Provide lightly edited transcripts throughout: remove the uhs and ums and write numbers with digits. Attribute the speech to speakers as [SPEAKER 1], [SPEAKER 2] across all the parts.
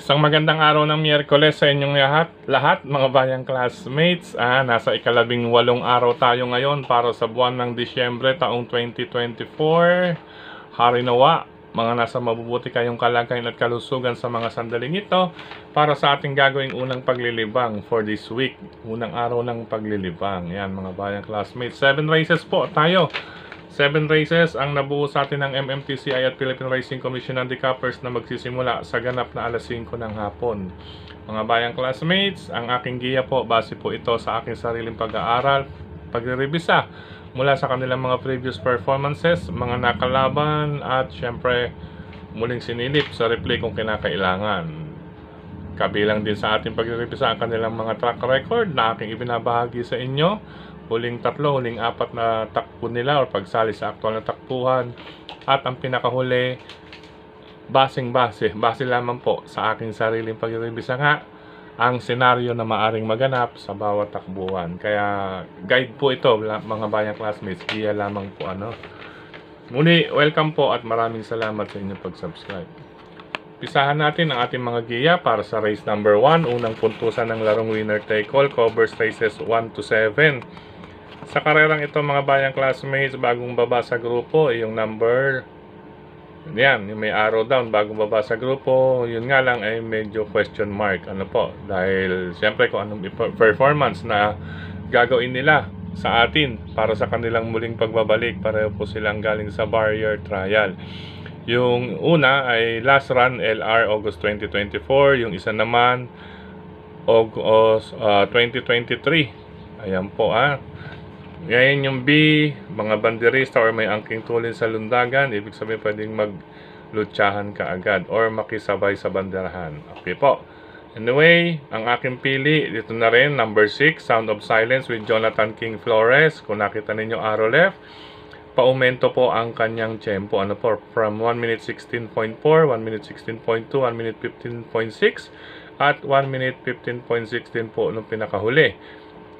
[SPEAKER 1] Isang magandang araw ng Miyerkules sa inyong lahat mga bayang classmates. Nasa ika-18 araw tayo ngayon para sa buwan ng Disyembre taong 2024. Hari nawa, mga nasa mabubuti kayong kalagayan at kalusugan sa mga sandaling ito para sa ating gagawing unang paglilibang for this week. Unang araw ng paglilibang. Yan mga bayang classmates. 7 races po tayo. 7 races ang nabuo sa atin ng MMTCI at Philippine Racing Commission Handicappers na magsisimula sa ganap na alas 5 ng hapon. Mga bayang classmates, ang aking giya po, base po ito sa aking sariling pag-aaral, pagre-revisa mula sa kanilang mga previous performances, mga nakalaban at syempre muling sinilip sa replay kung kinakailangan. Kabilang din sa ating pagre-revisa ang kanilang mga track record na aking ibinabahagi sa inyo. Huling 3, huling 4 na takbo nila o pagsali sa aktual na takbuhan. At ang pinakahuli, base lamang po sa aking sariling pag-revisa nga ang senaryo na maaring maganap sa bawat takbuhan. Kaya guide po ito mga bayang classmates, giya lamang po Muli, welcome po at maraming salamat sa inyong pag-subscribe. Pisahan natin ang ating mga giya para sa race number 1. Unang puntusan ng larong winner take all, covers races 1 to 7. Sa karerang ito mga bayang classmates, bagong baba sa grupo, yung number, yan, yung may arrow down, bagong baba sa grupo, yun nga lang ay medyo question mark. Ano po, dahil siyempre kung anong performance na gagawin nila sa atin para sa kanilang muling pagbabalik, pareho po silang galing sa barrier trial. Yung una ay last run LR August 2024, yung isa naman August 2023. Ayan po Ngayon yung B, mga banderista or may angking tulin sa lundagan, ibig sabihin pwedeng maglutsahan ka agad or makisabay sa banderahan. Okay po. Anyway, ang aking pili, dito na rin, number 6, Sound of Silence with Jonathan King Flores. Kung nakita ninyo arrow left, paumento po ang kanyang tempo. From 1 minute 16.4, 1 minute 16.2, 1 minute 15.6, at 1 minute 15.16 po nung pinakahuli.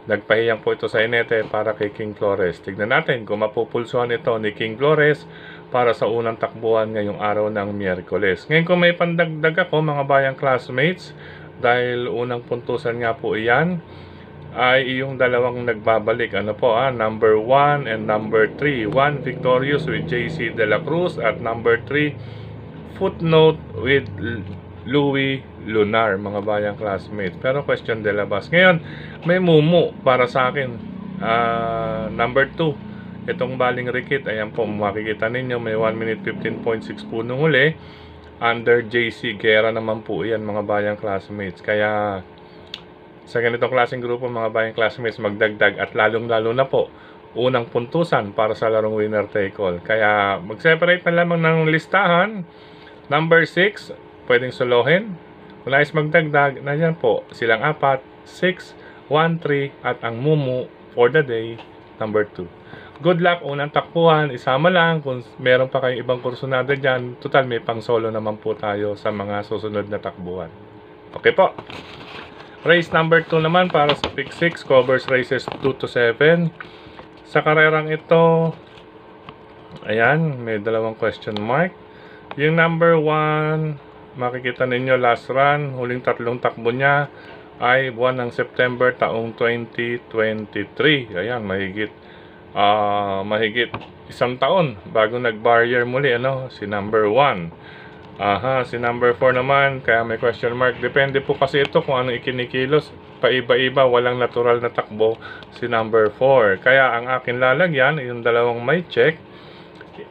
[SPEAKER 1] Nagpahiyang po ito sa Inete para kay King Flores. Tignan natin kung mapupulsuhan ito ni King Flores para sa unang takbuhan ngayong araw ng Miyerkules. Ngayon kung may pandagdag ako mga bayang classmates, dahil unang puntusan nga po iyan, ay yung dalawang nagbabalik. Number 1 and number 3. 1 victorious with JC De La Cruz at number 3 footnote with Louis Lunar, mga bayang classmates. Pero question de la bas. Ngayon, may mumu para sa akin. Number 2. Itong Baling Rikit. Ayan po, makikita ninyo. May 1 minute 15.6 po nung huli. Under JC Guerra naman po yan, mga bayang classmates. Kaya, sa ganitong klaseng grupo, mga bayang classmates, magdagdag. At lalong-lalo na po, unang puntusan para sa larong winner take all. Kaya, mag-separate na lamang ng listahan. Number 6, pwedeng solohin. Kung nais magdagdag, nandiyan po silang 4, 6, 1, 3 at ang mumu for the day, number 2. Good luck unang takbuhan, isama lang kung meron pa kayong ibang kursunada dyan. Total may pang solo naman po tayo sa mga susunod na takbuhan. Okay po. Race number 2 naman para sa pick 6, covers races 2 to 7. Sa karerang ito, ayan, may dalawang question mark. Yung number 1, makikita ninyo last run, huling 3 takbo niya ay buwan ng September taong 2023. Ayan, mahigit isang taon bago nag-barrier muli si number 1. Si number 4 naman, kaya may question mark. Depende po kasi ito kung anong ikinikilos. Paiba-iba, walang natural na takbo si number 4. Kaya ang akin lalagyan, yung dalawang may check.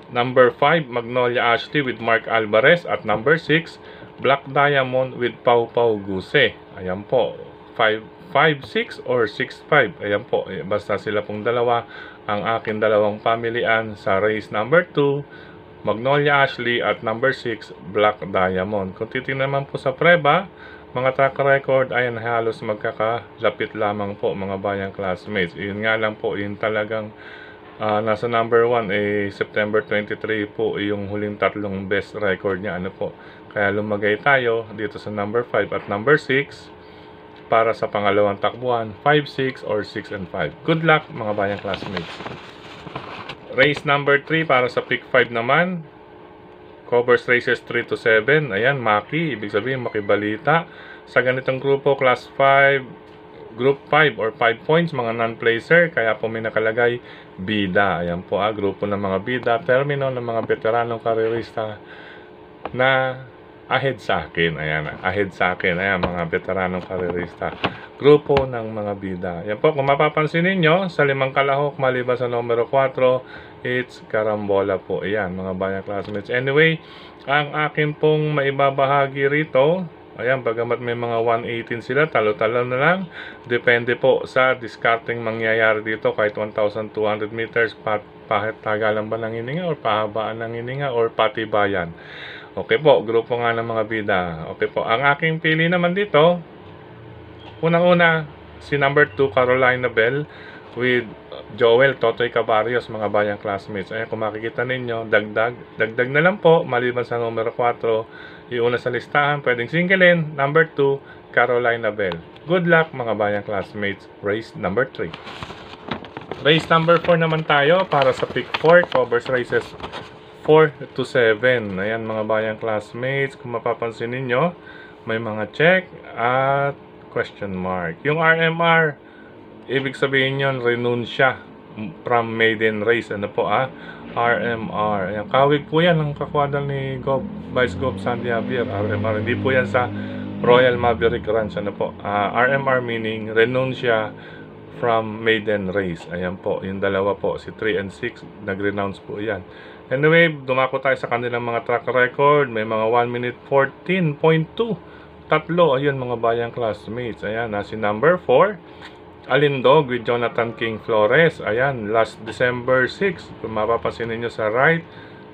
[SPEAKER 1] Number 5, Magnolia Ashley with Mark Alvarez. At number 6, Black Diamond with Pau Pau Guse. Ayan po, 5-6 or 6-5. Ayan po, basta sila pong dalawa ang akin dalawang pamilian sa race number 2, Magnolia Ashley at number 6, Black Diamond. Kung titingnan naman po sa preba, mga track record ay halos magkakalapit lamang po mga bayang classmates. Yun nga lang po, yun talagang nasa number 1 September 23 po yung huling 3 best record niya Kaya lumagay tayo dito sa number 5 at number 6 para sa pangalawang takbuhan, 5, 6 or 6 and 5. Good luck mga bayang classmates. Race number 3 para sa pick 5 naman. Covers races 3 to 7. Ayan, Maki. Ibig sabihin, makibalita. Sa ganitong grupo, Class 5, Group 5 or 5 points, mga non-placer. Kaya po may nakalagay, bida. Ayan po, grupo ng mga bida. Termino ng mga veteranong karerista na ahead sa akin. Ayan, ahead sa akin. Ayan, mga veteranong karerista. Grupo ng mga bida. Ayan po, kung mapapansin ninyo, sa 5 kalahok, maliban sa numero 4, it's karambola po. Ayan, mga bayang classmates. Anyway, ang akin pong maibabahagi rito, ayan, bagamat may mga 118 sila, talo-talo na lang. Depende po sa discarding mangyayari dito, kahit 1,200 meters, tagalan ba ng hininga, or pahabaan ng hininga, or patibayan. Okay po, grupo nga ng mga bida. Okay po, ang aking pili naman dito, unang-una, si number 2, Carolina Bell, with Joel Totoy Cabarrios, mga bayang classmates. Ayan, kung makikita ninyo, dagdag na lang po, maliban sa numero 4, iuna sa listahan, pwedeng singlein, number 2, Carolina Bell. Good luck, mga bayang classmates. Race number 3. Race number 4 naman tayo, para sa pick 4, covers races 4 to 7. Ayan, mga bayang classmates, kung mapapansin ninyo, may mga check at question mark. Yung RMR, ibig sabihin yun, renunsya from maiden race. Ano po RMR. Ayan, kawig po yan ang kakwadal ni Vice Gov Sandy Javier. RMR, hindi po yan sa Royal Maverick Ranch. Ano po, RMR meaning renunsya from maiden race. Ayan po, yung dalawa po, si 3 and 6, nag-renounce po yan. Anyway, dumako tayo sa kanilang mga track record. May mga 1 minute 14.2. Tatlo, ayun mga bayang classmates. Ayan, si number 4, Alindog with Jonathan King Flores. Ayan, last December 6. Kung mapapansin ninyo sa right,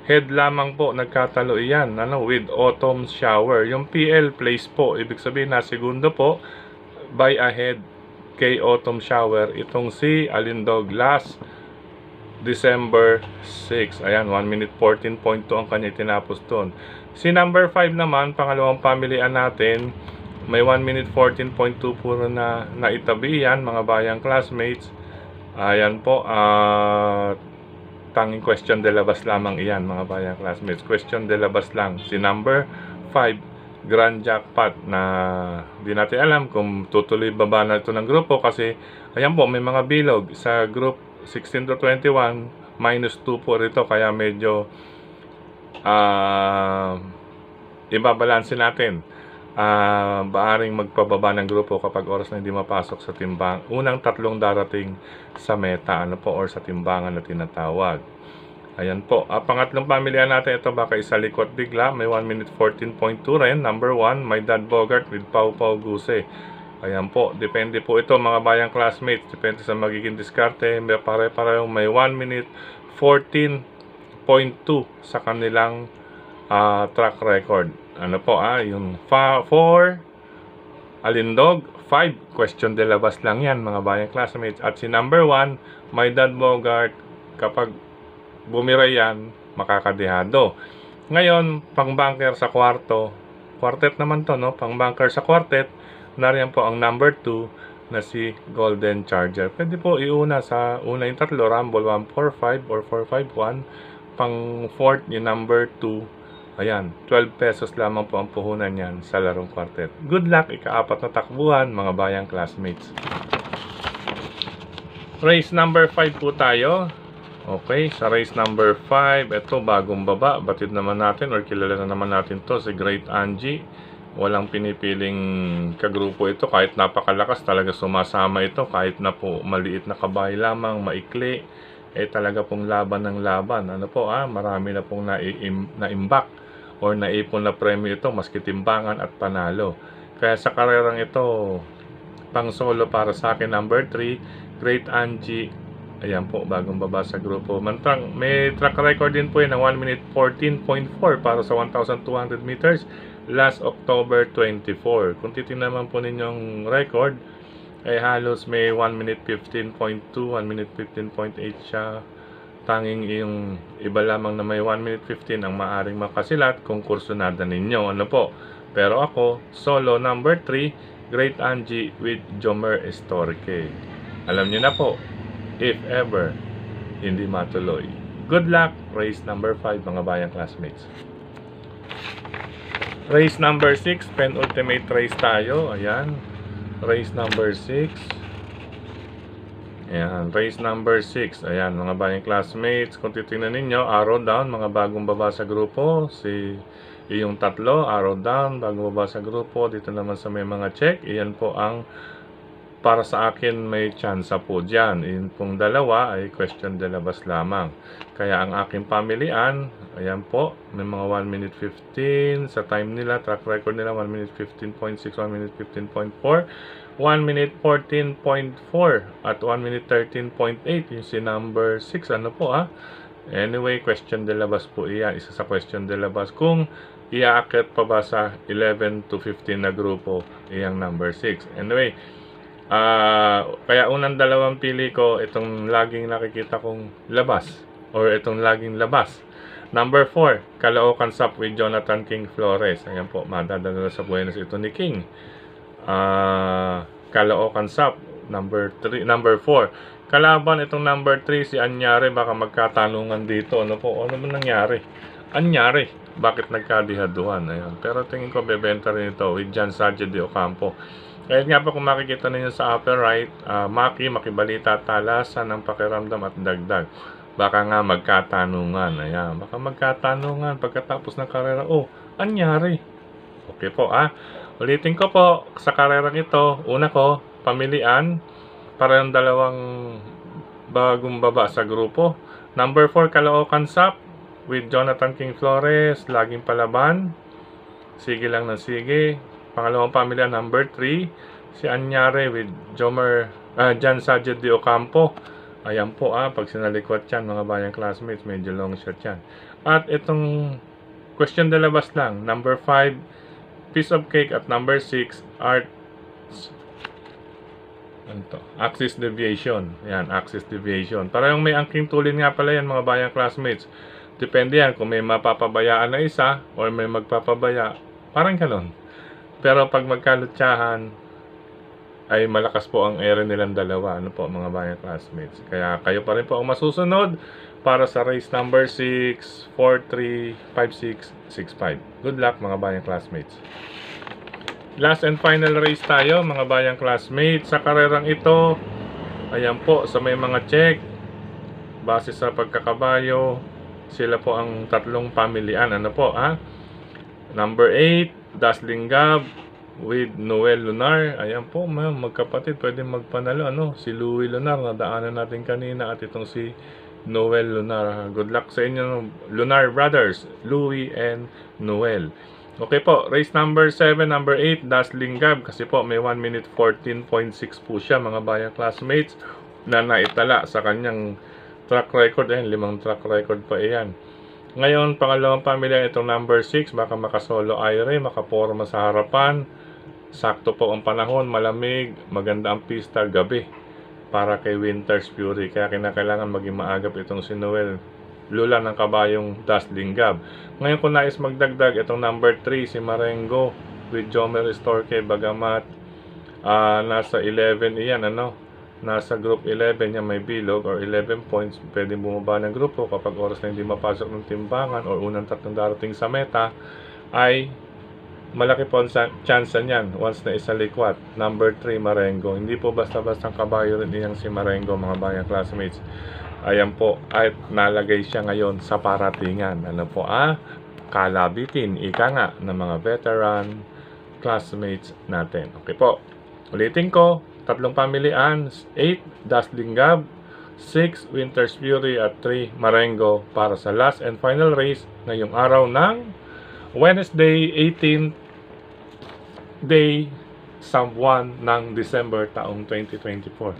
[SPEAKER 1] head lamang po nagkatalo iyan, with autumn shower. Yung PL place po, ibig sabihin na segundo po, by ahead kay autumn shower. Itong si Alindog last December 6. Ayan, 1 minute 14.2 ang kanya tinapos doon. Si number 5 naman, pangalawang pamilian natin, may 1 minute 14.2 puro na naitabi yan, mga bayang classmates. Ayan po, tanging question de labas lamang iyan, mga bayang classmates. Question de labas lang. Si number 5, Grand Jackpot, na di natin alam kung tutuloy baba na ito ng grupo, kasi ayan po, may mga bilog sa group 16 to 21, minus 2 po rito, kaya medyo ibabalansin natin. Baaring magpababa ng grupo kapag oras na hindi mapasok sa timbang. Unang tatlong darating sa meta, or sa timbangan na tinatawag. Ayan po. Pangatlong pamilya natin, ito baka isa likot bigla. May 1 minute 14.2 rin. Number 1, my dad Bogart with Pau Pau Guse. Ayan po. Depende po ito, mga bayang classmates. Depende sa magiging diskarte. May pare-parehong may 1 minute 14.2 sa kanilang track record. Ano po, yung 4 Alindog, 5 question de labas lang yan, mga bayang classmates. At si number 1, my dad Bogart, kapag bumira yan, makakadehado. Ngayon, pang bunker sa quartet naman to, pang bunker sa quartet, nariyan po ang number 2 na si Golden Charger. Pwede po iuna sa una yung tatlo, Rumble 145 or 451. Pang fourth yung number 2. Ayan, 12 pesos lamang po ang puhunan yan sa larong quartet. Good luck, ika-4 na takbuhan, mga bayang classmates. Race number 5 po tayo. Okay, sa race number 5, ito bagong baba. Batid naman natin, or kilala na naman natin to, si Great Angie. Walang pinipiling kagrupo ito, kahit napakalakas talaga sumasama ito, kahit na po maliit na kabahay lamang, maikli, talaga pong laban ng laban. Ano po, marami na pong naimbak or naipon na premyo ito, maski timbangan at panalo. Kaya sa karerang ito, pang solo para sa akin, number 3, Great Angie. Ayan po, bagong baba sa grupo. May track record din po yan ng 1 minute 14.4 para sa 1,200 meters last October 24. Kung titingnan naman po ninyong record, halos may 1 minute 15.2, 1 minute 15.8 siya. Tanging yung iba lamang na may 1 minute 15 ang maaring makasilat kung kursunada ninyo. Ano po? Pero ako, solo number 3, Great Angie with Jomer Estorque. Alam niyo na po, if ever hindi matuloy. Good luck, race number 5, mga bayang classmates. Race number 6, penultimate race tayo. Ayan. Race number 6. Ayan, race number 6. Ayan, mga bayang classmates, kung titingnan ninyo, arrow down, mga bagong baba sa grupo. Yung tatlo, arrow down, bagong baba sa grupo. Dito naman sa may mga check, iyan po ang para sa akin may chance po dyan. Yung pong dalawa ay question de labas lamang. Kaya ang aking pamilian, ayan po, may mga 1 minute 15 sa time nila, track record nila 1 minute 15.6, 1 minute 15.4, 1 minute 14.4 at 1 minute 13.8. Yung si number 6, ano po Anyway, question de labas po iyan. Isa sa question de labas. Kung iaakit pa ba sa 11 to 15 na grupo, iyang number 6. Anyway, kaya unang dalawang pili ko, itong laging nakikita kong labas, or itong laging labas. Number 4, Caloocan Sup with Jonathan King Flores. Ayan po, madadala sa Buenos ito ni King. Caloocan Sup, number 4. Kalaban itong number 3, si Anyare, baka magkatanungan dito. Ano po? Ano man nangyari? Anyare, bakit nagkadihaduhan? Ayan. Pero tingin ko, bebenta rin ito with Jan Sanchez de Ocampo. Kaya nga po kung makikita ninyo sa upper right, makibalita, talasan ng pakiramdam at dagdag. Baka nga magkatanungan. Ayan, baka magkatanungan pagkatapos ng karera. Oh, anyari. Okay po Ulitin ko po sa karerang ito. Una ko, pamilian. Para yung dalawang bagong baba sa grupo. Number 4, Caloocan Sup with Jonathan King Flores. Laging palaban. Sige lang ng sige. Pangalawang pamilya, number 3, si Anyare with Jan Sanchez de Ocampo. Ayan po pag sinalikwat yan, mga bayang classmates, medyo long shot yan. At itong question de labas lang, number 5, piece of cake, at number 6, axis deviation. Yan, axis deviation. Para yung may angking tulin nga pala yan, mga bayang classmates. Depende yan kung may mapapabayaan na isa or may magpapabaya. Parang galon. Pero pag magkalutsahan, ay malakas po ang ere nilang dalawa. Ano po, mga bayang classmates. Kaya kayo pa rin po ang masusunod para sa race number 6, 4, 3, 5, 6, 6, 5. Good luck, mga bayang classmates. Last and final race tayo, mga bayang classmates. Sa karerang ito, ayan po, sa may mga check, base sa pagkakabayo, sila po ang tatlong pamilian. Ano po, Number 8, Dazzling Gab with Noel Lunar. Ayan po, magkapatid, pwede magpanalo. Si Louie Lunar, nadaanan natin kanina, at itong si Noel Lunar. Good luck sa inyo, Lunar brothers, Louie and Noel. Okay po, race number 7, number 8, Dazzling Gab. Kasi po, may 1 minute 14.6 po siya, mga bayang classmates, na naitala sa kanyang track record. Ayan, 5 track record pa iyan. Ngayon, pangalawang pamilya, itong number 6, baka makasolo aire, makaporma sa harapan. Sakto po ang panahon, malamig, maganda ang pista, gabi, para kay Winter's Fury. Kaya kinakailangan maging maagap itong si Noel Lula ng kabayong Dazzling Gab. Ngayon, kung nais magdagdag, itong number 3, si Marengo with Jomer Estorque, bagamat nasa 11 iyan, nasa group 11 niya, may bilog or 11 points, pwedeng bumaba ng grupo kapag oras na hindi mapasok ng timbangan or unang tatlong darating sa meta, ay malaki po ang chance niyan once na isalikwat. Number 3, Marengo. Hindi po basta-bastang kabayo rin iyang si Marengo, mga bayang classmates. Ayan po, ay nalagay siya ngayon sa paratingan. Ano po kalabitin, ika nga, ng mga veteran classmates natin. Okay po, ulitin ko, tatlong pamilian, 8, Dazzling Gab, 6, Winter's Fury, at 3, Marengo, para sa last and final race ngayong araw ng Wednesday, 18th day sa buwan ng December taong 2024.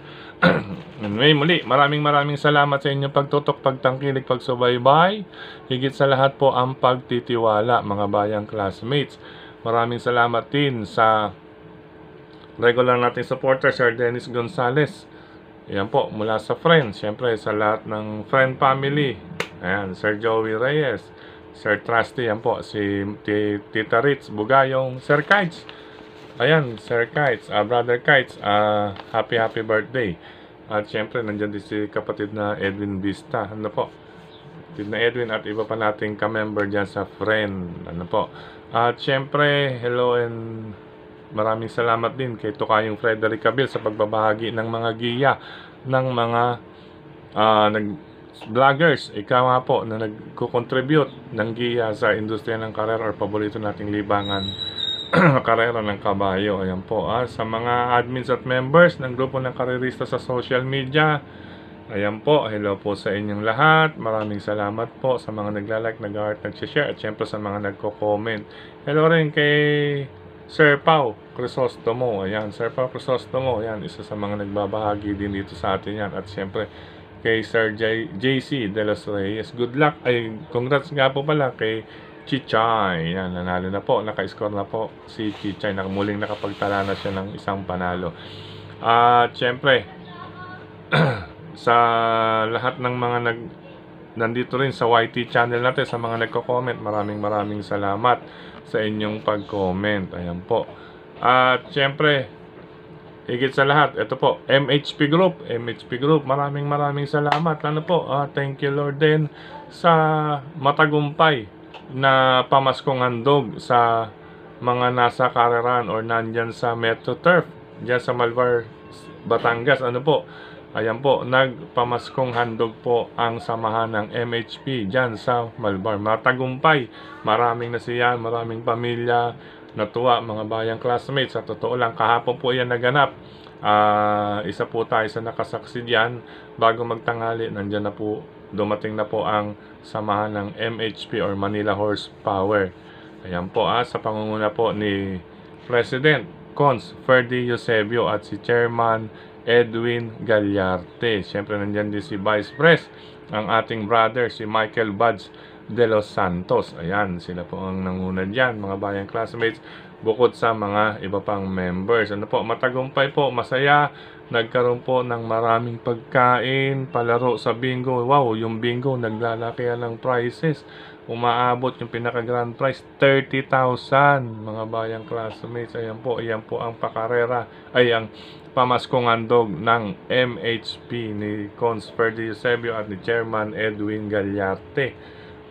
[SPEAKER 1] Anyway, muli, maraming salamat sa inyong pagtutok, pagtangkilik, pagsubaybay. Higit sa lahat po ang pagtitiwala, mga bayang classmates. Maraming salamat din sa regular nating supporter, Sir Dennis Gonzales. Ayan po, mula sa friends. Siyempre, sa lahat ng friend family. Ayan, Sir Joey Reyes, Sir Trusty, yan po, si Tita Ritz Bugayong, Sir Kites. Ayan, Sir Kites, Brother Kites, happy birthday. At siyempre, nandyan din si kapatid na Edwin Vista. Ano po? Kapatid na Edwin at iba pa nating ka-member dyan sa friend. Ano po? At syempre, hello and maraming salamat din kay Tokayong Frederick Cabil sa pagbabahagi ng mga giya ng mga vloggers. Ikaw nga po na nagko-contribute ng giya sa industriya ng karera or paborito nating libangan karera ng kabayo. Ayan po, sa mga admins at members ng grupo ng karerista sa social media. Ayan po, hello po sa inyong lahat. Maraming salamat po sa mga nagla-like, nag-heart, nag-share at syempre sa mga nagko-comment. Hello rin kay Sir Pau Crisostomo. Ayan, Sir Pau Crisostomo. Ayan, isa sa mga nagbabahagi din dito sa atin yan. At syempre kay Sir JC De Los Reyes. Good luck. Ay, congrats nga po pala kay Chichay. Yan, nanalo na po. Naka-score na po si Chichay. Muling nakapagtala na siya ng isang panalo. At syempre sa lahat ng mga nandito rin sa YT channel natin, sa mga nagko-comment, maraming salamat sa inyong pag-comment. Ayan po. At syempre, higit sa lahat, ito po, MHP Group, maraming salamat. Ano po, thank you Lord din sa matagumpay na pamaskong handog sa mga nasa Cararan or nandyan sa Metro Turf, dyan sa Malvar, Batangas. Ano po, ayan po, nagpamaskong handog po ang samahan ng MHP dyan sa Malvar. Matagumpay, maraming nasiyahan, maraming pamilya natuwa, mga bayang classmates. Sa totoo lang, kahapon po yan naganap. Isa po tayo sa nakasaksi diyan. Bago magtanghali, nandyan na po, dumating na po ang samahan ng MHP or Manila Horsepower. Ayan po, sa pangunguna po ni President Cons Ferdy Eusebio at si Chairman Edwin Galyarte. Siyempre nandyan din si Vice Pres, ang ating brother si Michael Buds de los Santos. Ayan, sila po ang nanguna dyan, mga bayang classmates, bukod sa mga iba pang members. Ano po, matagumpay po, masaya. Nagkaroon po ng maraming pagkain, palaro sa bingo. Wow, yung bingo naglalaki ng prizes. Umaabot yung pinaka grand prize 30,000, mga bayang classmates. Ayan po ang pakarera, ay ang pamaskong handog ng MHP ni Cons Ferdy Eusebio at ni Chairman Edwin Galyarte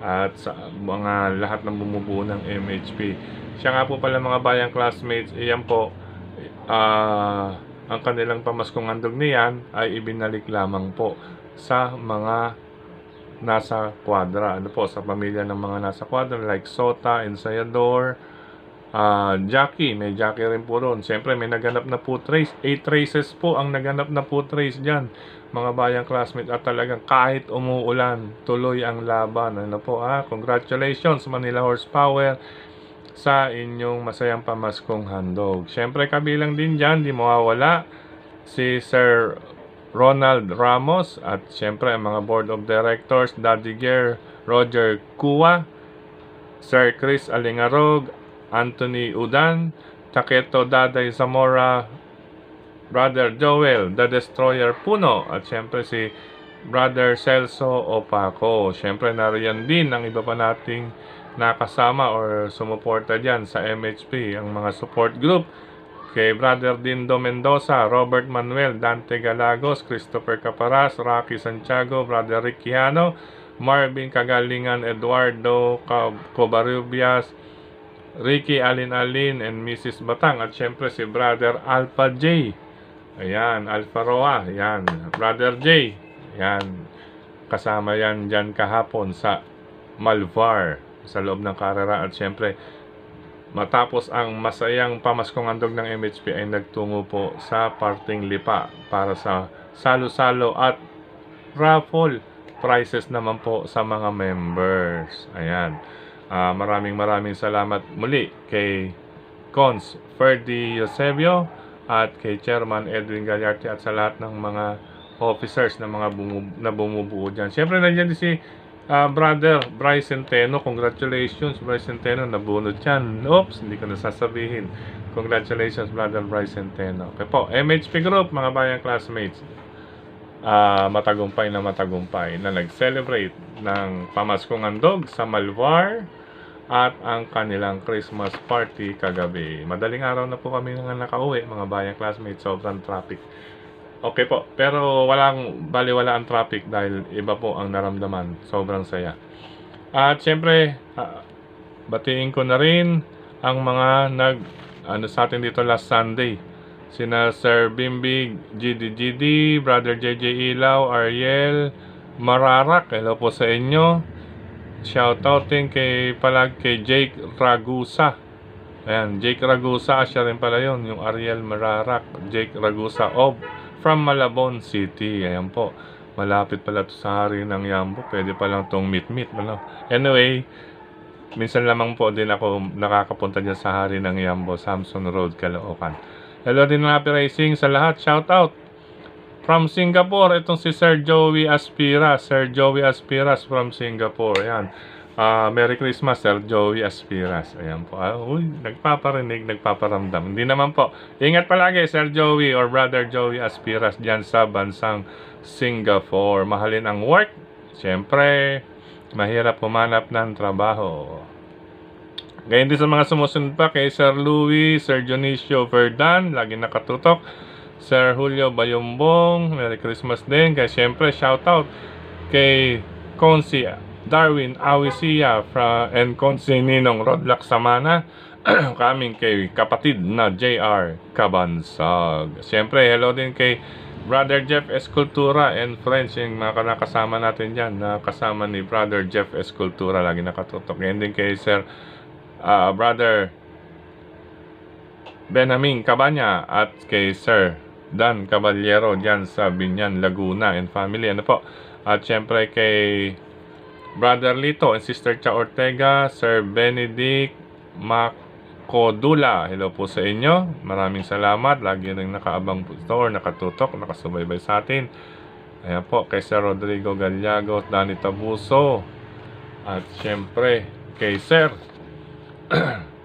[SPEAKER 1] at sa mga lahat ng bumubuo ng MHP. Siya nga po pala, mga bayang classmates, iyan po, ang kanilang pamaskong handog niyan ay ibinalik lamang po sa mga nasa kwadra. Ano po, sa pamilya ng mga nasa kwadra like Sota, Ensayador, Jackie, may Jackie rin po ron. Siyempre may naganap na foot race, 8 races po ang naganap na foot race dyan, mga bayang classmates. At talagang kahit umuulan, tuloy ang laban. Ano po, congratulations Manila Horsepower sa inyong masayang pamaskong handog. Siyempre kabilang din dyan, di mawawala si Sir Ronald Ramos at siyempre ang mga board of directors, Daddy Ger, Roger Kua, Sir Chris Alingarog, Anthony Udan, Taketo Daday Zamora, Brother Joel The Destroyer Puno, at siyempre si Brother Celso Opaco. Siyempre nariyan din ang iba pa nating nakasama or sumuporta dyan sa MHP, ang mga support group kay Brother Dindo Mendoza, Robert Manuel, Dante Galagos, Christopher Caparas, Rocky Santiago, Brother Ricky Hano, Marvin Kagalingan, Eduardo Covarrubias, Ricky Alin, and Mrs. Batang, at syempre si Brother Alpha J. Ayan, Alpha Roa, ayan, Brother J. Ayan, kasama yan dyan kahapon sa Malvar, sa loob ng karera. At syempre, matapos ang masayang pamaskong handog ng MHP ay nagtungo po sa parting lipa para sa salo-salo at raffle prizes naman po sa mga members. Ayan. Maraming salamat muli kay Cons Ferdy Eusebio at kay Chairman Edwin Galyarte at sa lahat ng mga officers na mga bumubuo dyan. Siyempre nandiyan din si Brother Bryce Centeno. Congratulations Bryce Centeno, nabunod yan. Oops, hindi ko nasasabihin. Congratulations Brother Bryce Centeno. Okay po, MHP Group, mga bayang classmates, matagumpay na nag-celebrate ng pamaskong handog sa Malvar at ang kanilang Christmas party kagabi. Madaling araw na po kami nga nakauwi, mga bayang classmates. Sobrang traffic. Okay po, pero baliwala ang traffic dahil iba po ang naramdaman. Sobrang saya. At syempre, batiin ko na rin ang mga sa atin dito last Sunday. Sina Sir Bimbig, GD, Brother JJ Ilaw, Ariel, Mararak, hello po sa inyo. Shoutout din kay Jake Ragusa. Ayan, Jake Ragusa, siya rin pala yun, yung Ariel Mararak, Jake Ragusa from Malabon City. Ayan po, malapit pala to sa hari ng Yambo, pwede pa lang tong meet. Anyway, minsan lamang po din ako nakakapunta dyan sa hari ng Yambo, Samson Road, Caloocan. Hello din mga Happy Racing sa lahat, shoutout from Singapore, itong si Sir Joey Aspiras from Singapore. Ayan. Merry Christmas, Sir Joey Aspiras. Ayan po. Uy, nagpaparinig, nagpaparamdam. Hindi naman po. Ingat palagi, Sir Joey or Brother Joey Aspiras dyan sa bansang Singapore. Mahalin ang work. Siyempre, mahirap humanap ng trabaho. Ngayon din sa mga sumusunod pa kay Sir Louis, Sir Dionisio Verdan, lagi nakatutok. Sir Julio Bayombong, Merry Christmas din. Kaya siyempre, shoutout kay Consi Darwin Awisia and Consi Ninong Rodlack Samana. Kaming kay kapatid na JR Cabansag. Siyempre, hello din kay Brother Jeff Escultura and friends, yung mga nakasama natin dyan, kasama ni Brother Jeff Escultura, lagi nakatutok. Ngayon din kay Sir Brother Benjamin Cabanya at kay Sir Dan Caballero dyan sa Binyan, Laguna and family. Ano po? At syempre kay Brother Lito and Sister Cha Ortega, Sir Benedict Macodula. Hello po sa inyo. Maraming salamat. Lagi rin nakaabang po or nakatutok, nakasubaybay sa atin. Ayan po, kay Sir Rodrigo Gallagos, Danny Tabuso. At syempre kay Sir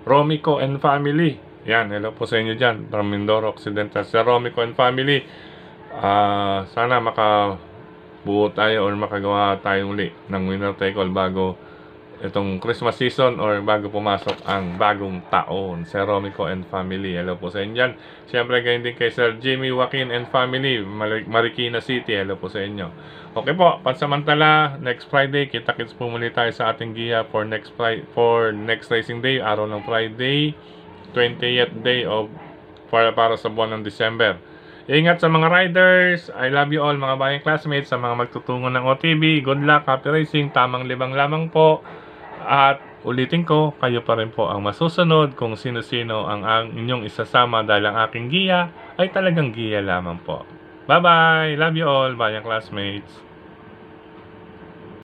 [SPEAKER 1] Romico and family. Yan, hello po sa inyo dyan from Mindoro Occidental. Sir Romico and family, sana makabuo tayo or makagawa tayo uli ng winner take all bago itong Christmas season or bago pumasok ang bagong taon. Sir Romico and family, hello po sa inyo dyan. Siyempre kayo din kay Sir Jimmy Joaquin and family, Marikina City, hello po sa inyo. Okay po, pansamantala, next Friday, kita-kits po muli tayo sa ating giya for next racing day, araw ng Friday, 20th day of para sa buwan ng December. Ingat sa mga riders. I love you all mga bayang classmates. Sa mga magtutungo ng OTB, good luck, happy racing, tamang libang lamang po. At ulitin ko, kayo pa rin po ang masusunod kung sino-sino ang inyong isasama dahil ang aking giya ay talagang giya lamang po. Bye bye, love you all bayang classmates.